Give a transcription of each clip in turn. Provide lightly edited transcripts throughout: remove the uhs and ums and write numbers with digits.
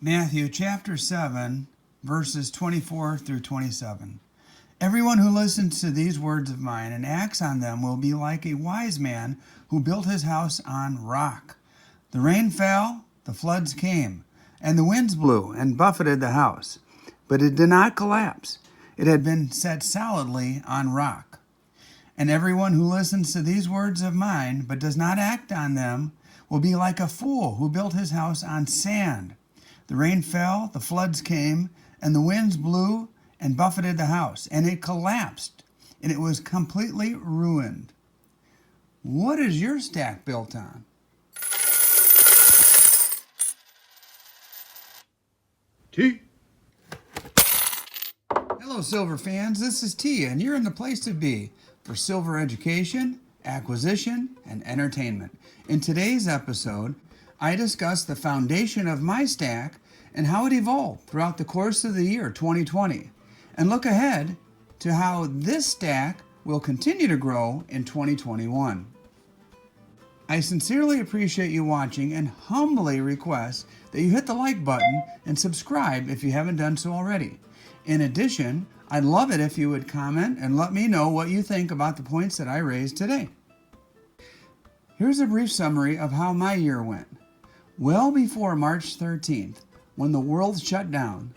Matthew chapter 7, verses 24 through 27. Everyone who listens to these words of mine and acts on them will be like a wise man who built his house on rock. The rain fell, the floods came, and the winds blew and buffeted the house. But it did not collapse. It had been set solidly on rock. And everyone who listens to these words of mine but does not act on them will be like a fool who built his house on sand. The rain fell, the floods came, and the winds blew and buffeted the house, and it collapsed, and it was completely ruined. What is your stack built on? T. Hello, Silver fans. This is T, and you're in the place to be for silver education, acquisition, and entertainment. In today's episode, I discuss the foundation of my stack and how it evolved throughout the course of the year 2020, and look ahead to how this stack will continue to grow in 2021. I sincerely appreciate you watching and humbly request that you hit the like button and subscribe if you haven't done so already. In addition, I'd love it if you would comment and let me know what you think about the points that I raised today. Here's a brief summary of how my year went. Well before March 13th, when the world shut down,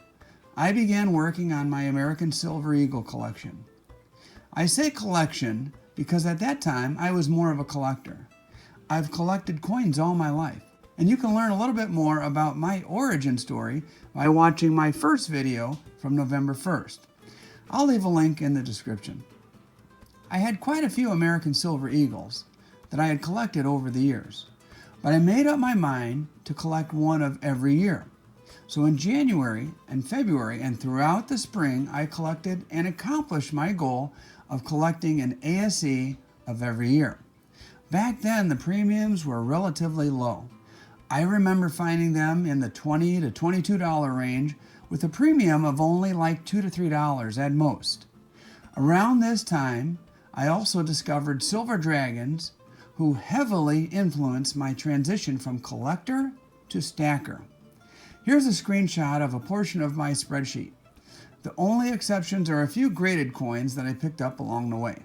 I began working on my American Silver Eagle collection. I say collection because at that time I was more of a collector. I've collected coins all my life, and you can learn a little bit more about my origin story by watching my first video from November 1st. I'll leave a link in the description. I had quite a few American Silver Eagles that I had collected over the years, but I made up my mind to collect one of every year. So in January and February and throughout the spring, I collected and accomplished my goal of collecting an ASE of every year. Back then, the premiums were relatively low. I remember finding them in the $20 to $22 range with a premium of only like $2 to $3 at most. Around this time, I also discovered silver dragons who heavily influenced my transition from collector to stacker. Here's a screenshot of a portion of my spreadsheet. The only exceptions are a few graded coins that I picked up along the way.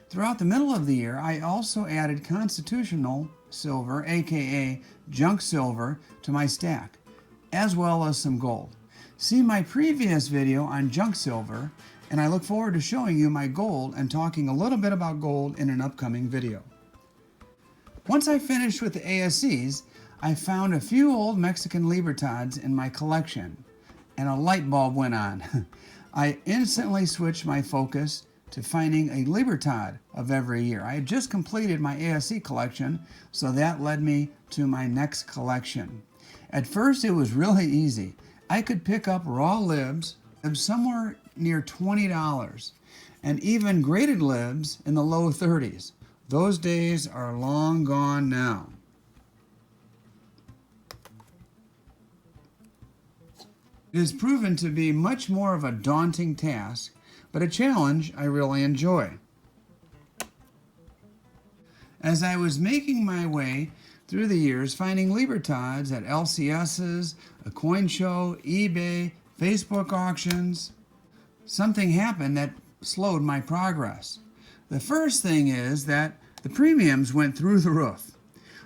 Throughout the middle of the year, I also added constitutional silver, aka junk silver, to my stack, as well as some gold. See my previous video on junk silver, and I look forward to showing you my gold and talking a little bit about gold in an upcoming video. Once I finished with the ASCs, I found a few old Mexican Libertads in my collection, and a light bulb went on. I instantly switched my focus to finding a Libertad of every year. I had just completed my ASC collection, so that led me to my next collection. At first, it was really easy. I could pick up raw libs somewhere near $20, and even graded libs in the low 30s. Those days are long gone now. It has proven to be much more of a daunting task, but a challenge I really enjoy. As I was making my way through the years, finding Libertads at LCSs, a coin show, eBay, Facebook auctions, something happened that slowed my progress. The first thing is that the premiums went through the roof.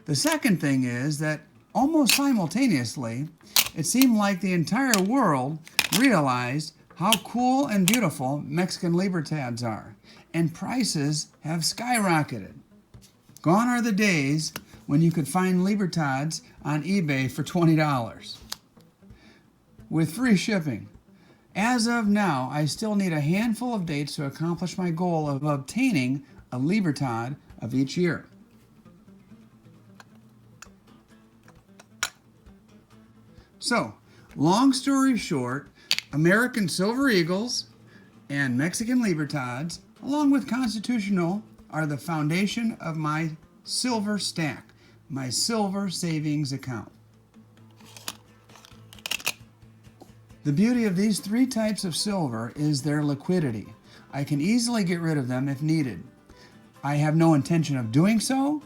The second thing is that almost simultaneously, it seemed like the entire world realized how cool and beautiful Mexican Libertads are, and prices have skyrocketed. Gone are the days when you could find Libertads on eBay for $20 with free shipping. As of now, I still need a handful of dates to accomplish my goal of obtaining a Libertad of each year. So, long story short, American Silver Eagles and Mexican Libertads, along with Constitutional, are the foundation of my silver stack, my silver savings account. The beauty of these three types of silver is their liquidity. I can easily get rid of them if needed. I have no intention of doing so,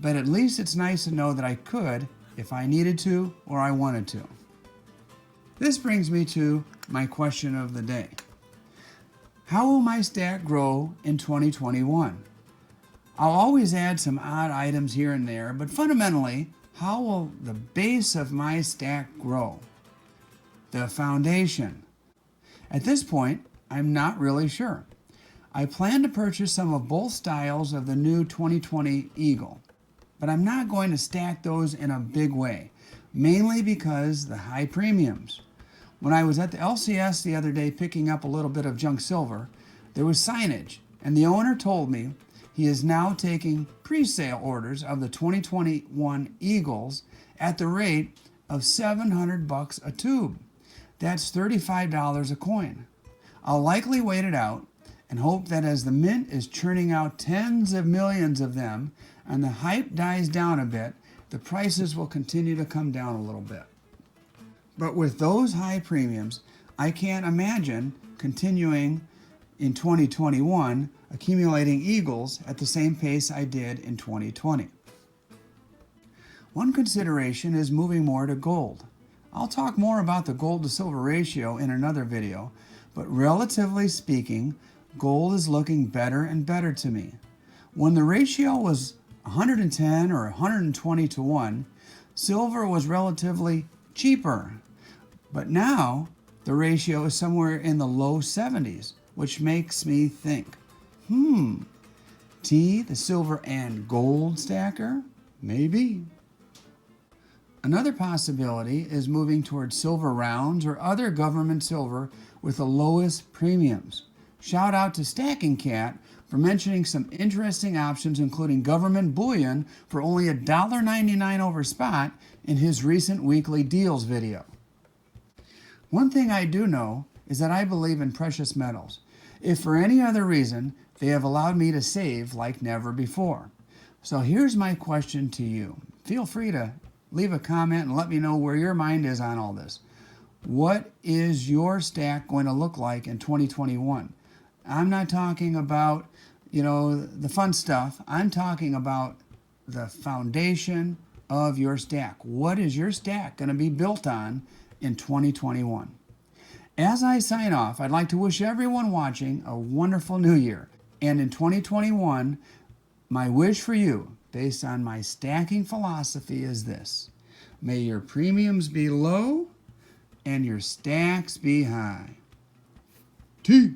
but at least it's nice to know that I could if I needed to or I wanted to. This brings me to my question of the day. How will my stack grow in 2021? I'll always add some odd items here and there, but fundamentally, how will the base of my stack grow? The foundation. At this point, I'm not really sure. I plan to purchase some of both styles of the new 2020 Eagle, but I'm not going to stack those in a big way, mainly because the high premiums. When I was at the LCS the other day picking up a little bit of junk silver, there was signage, and the owner told me he is now taking pre-sale orders of the 2021 Eagles at the rate of $700 a tube. That's $35 a coin. I'll likely wait it out and hope that as the mint is churning out tens of millions of them and the hype dies down a bit, the prices will continue to come down a little bit. But with those high premiums, I can't imagine continuing in 2021 accumulating Eagles at the same pace I did in 2020. One consideration is moving more to gold. I'll talk more about the gold to silver ratio in another video, but relatively speaking, gold is looking better and better to me. When the ratio was 110 or 120 to 1, silver was relatively cheaper. But now the ratio is somewhere in the low 70s, which makes me think, T, the silver and gold stacker? Maybe. Another possibility is moving towards silver rounds or other government silver with the lowest premiums. Shout out to Stacking Cat for mentioning some interesting options, including government bullion for only $1.99 over spot in his recent weekly deals video. One thing I do know is that I believe in precious metals. If for any other reason, they have allowed me to save like never before. So here's my question to you. Feel free to leave a comment and let me know where your mind is on all this. What is your stack going to look like in 2021? I'm not talking about, the fun stuff. I'm talking about the foundation of your stack. What is your stack going to be built on in 2021? As I sign off, I'd like to wish everyone watching a wonderful new year. And in 2021, my wish for you, based on my stacking philosophy, is this. May your premiums be low and your stacks be high. T.